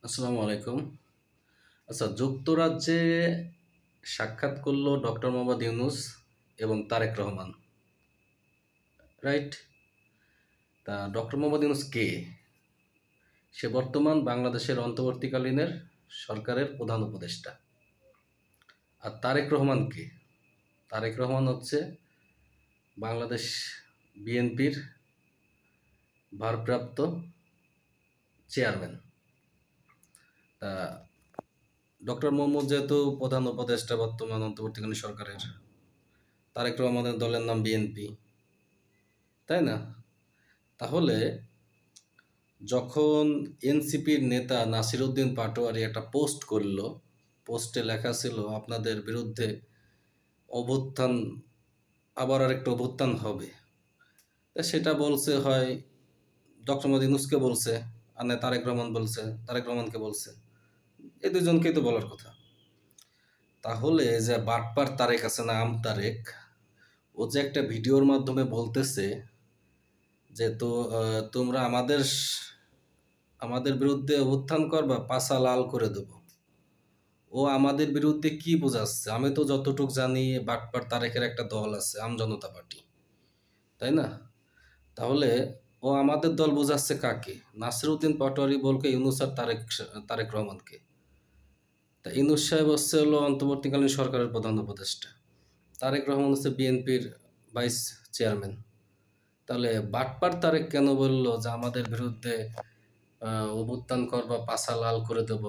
আসসালামু আলাইকুম। আচ্ছা, যুক্তরাজ্যে সাক্ষাৎ করল ডক্টর মোহাম্মদ ইউনূস এবং তারেক রহমান, রাইট? তা ডক্টর মোহাম্মদ ইউনূস কে? সে বর্তমান বাংলাদেশের অন্তর্বর্তীকালীনের সরকারের প্রধান উপদেষ্টা। আর তারেক রহমান কে? তারেক রহমান হচ্ছে বাংলাদেশ বিএনপির ভারপ্রাপ্ত চেয়ারম্যান। তা ডক্টর মোহাম্মদ যেহেতু প্রধান উপদেষ্টা বর্তমান অন্তর্বর্তীকালীন সরকারের, তারেক রহমানের দলের নাম বিএনপি, তাই না? তাহলে যখন এনসিপির নেতা নাসিরউদ্দিন পাটোয়ারি একটা পোস্ট করল, পোস্টে লেখা ছিল আপনাদের বিরুদ্ধে অভ্যুত্থান, আবার আরেকটা অভ্যুত্থান হবে। তা সেটা বলছে হয় ডক্টর মোহাম্মদ ইউনূসকে বলছে, আর না তারেক রহমান বলছে, তারেক রহমানকে বলছে। এই দুজনকেই তো বলার কথা। তাহলে যে বাটপার তারেক আছে না, তারেক, ও যে একটা ভিডিওর মাধ্যমে বলতেছে যে তোমরা আমাদের বিরুদ্ধে অভ্যুত্থান করবা, পাছা লাল করে দেব। ও আমাদের বিরুদ্ধে কি বোঝাচ্ছে? আমি তো যতটুক জানি বাটপার তারেকের একটা দল আছে, আমজনতা পার্টি, তাই না? তাহলে ও আমাদের দল বোঝাচ্ছে কাকে? নাসিরউদ্দিন পাটোয়ারি বলকে ইউনূস আর তারেক রহমানকে। তা ইউনূস সাহেব হচ্ছে হলো অন্তর্বর্তীকালীন সরকারের প্রধান উপদেষ্টা, তারেক রহমান হচ্ছে বিএনপির ভাইস চেয়ারম্যান। তাহলে বাটপার তারেক কেন বললো যে আমাদের বিরুদ্ধে অভ্যুত্থান করবা, পাছা লাল করে দেব?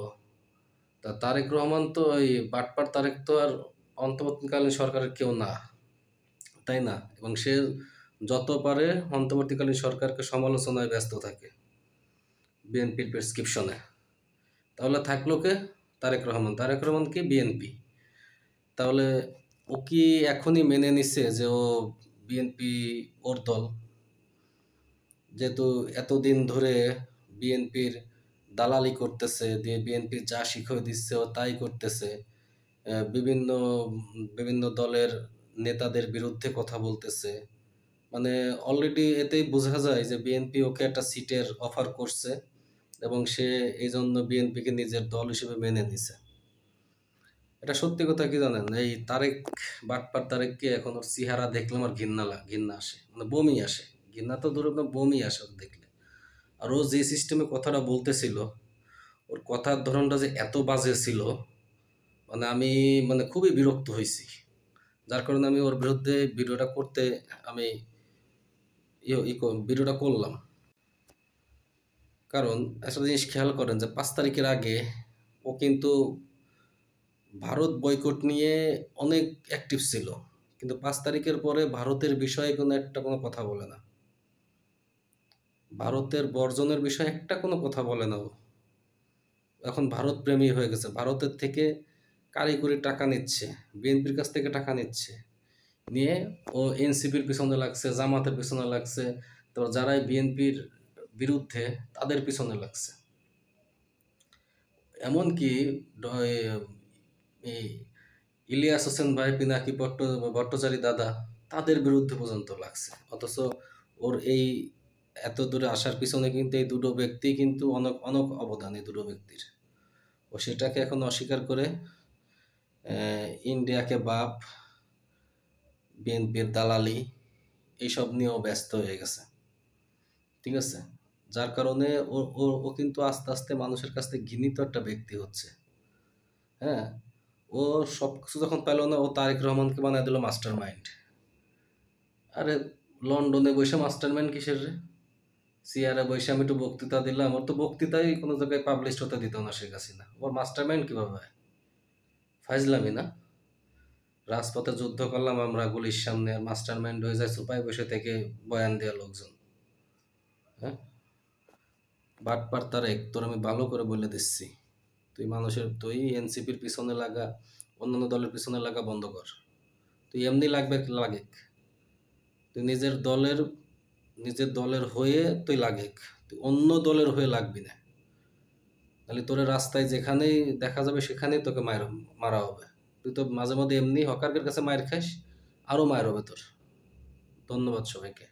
তা তারেক রহমান তো ওই বাটপার তারেক তো আর অন্তর্বর্তীকালীন সরকারের কেউ না, তাই না? এবং সে যত পারে অন্তর্বর্তীকালীন সরকারকে সমালোচনায় ব্যস্ত থাকে বিএনপির প্রেসক্রিপশনে। তাহলে থাকলো কে? তারেক রহমান। তারেক রহমান কি? বিএনপি। তাহলে ও কি এখনই মেনে নিচ্ছে যে ও বিএনপি ওর দল? যেহেতু এতদিন ধরে বিএনপির দালালি করতেছে, দিয়ে বিএনপির যা শিখিয়ে দিচ্ছে ও তাই করতেছে, বিভিন্ন বিভিন্ন দলের নেতাদের বিরুদ্ধে কথা বলতেছে। মানে অলরেডি এতেই বোঝা যায় যে বিএনপি ওকে একটা সিটের অফার করছে এবং সে এই জন্য বিএনপিকে নিজের দল হিসেবে মেনে নিছে। এটা সত্যি কথা কি জানেন? এই তারেক, বাটপার তারেককে এখন ওর চেহারা দেখলে আমার ঘৃণা আসে, মানে বমি আসে। ঘৃণা তো দূরে, বমি আসে ওর দেখলে। আর ও যে সিস্টেমে কথাটা বলতেছিল, ওর কথার ধরনটা যে এত বাজে ছিল, মানে আমি খুবই বিরক্ত হয়েছি। যার কারণে আমি ওর বিরুদ্ধে ভিডিওটা করতে আমি ভিডিওটা করলাম। কারণ একটা জিনিস খেয়াল করেন যে 5 তারিখের আগে ও কিন্তু ভারত বয়কট নিয়ে অনেক অ্যাক্টিভ ছিল, কিন্তু 5 তারিখের পরে ভারতের বিষয়ে কোনো কথা বলে না। ভারতের বর্জনের বিষয়ে কোনো কথা বলে না ও। এখন ভারত প্রেমী হয়ে গেছে, ভারতের থেকে কারিগরি টাকা নিচ্ছে, বিএনপির কাছ থেকে টাকা নিচ্ছে, নিয়ে ও এনসিপির পিছনে লাগছে, জামাতের পিছনে লাগছে, তো যারাই বিএনপির বিরুদ্ধে তাদের পিছনে লাগছে। এমনকি এই ইলিয়াস হোসেন ভাই, পিনাকি ভট্টাচার্য দাদা, তাদের বিরুদ্ধে পর্যন্ত লাগছে। অথচ ওর এই এত দূরে আসার পিছনে কিন্তু এই দুটো ব্যক্তি কিন্তু অনেক অনেক অবদান, এই দুটো ব্যক্তির। ও সেটাকে এখন অস্বীকার করে ইন্ডিয়াকে বাপ, বিএনপির দালালি, এইসব নিয়েও ব্যস্ত হয়ে গেছে, ঠিক আছে? যার কারণে ও ও ও কিন্তু আস্তে আস্তে মানুষের কাছ থেকে ঘৃণিত একটা ব্যক্তি হচ্ছে। হ্যাঁ, ও সব কিছু যখন পেল না, ও তারেক রহমানকে বানায় দিল মাস্টার মাইন্ড। আরে লন্ডনে বসে মাস্টার মাইন্ড কিসের রে? সিয়ারে বসে আমি একটু বক্তৃতা দিলাম, ওর তো বক্তৃতাই কোনো জায়গায় পাবলিশ হতে দিত না শেখ হাসিনা। ওর মাস্টার মাইন্ড কিভাবে হয়? ফাইজলামি না? রাজপথে যুদ্ধ করলাম আমরা গুলির সামনে, আর মাস্টার মাইন্ড হয়ে যায় সুপায় বসে থেকে বয়ান দেওয়া লোকজন। হ্যাঁ, বাটপার তারেক, তোর আমি ভালো করে বলে দিচ্ছি, তুই এনসিপির পিছনে লাগা, অন্যান্য দলের পিছনে লাগা বন্ধ কর। তুই এমনি লাগে, তুই নিজের দলের হয়ে তুই লাগে, তুই অন্য দলের হয়ে লাগবি না। তাহলে তোর রাস্তায় যেখানেই দেখা যাবে সেখানেই তোকে মারা হবে। তুই তো মাঝে মধ্যে এমনি হকারদের কাছে মায়ের খাস, আরো মায়ের হবে তোর। ধন্যবাদ সবাইকে।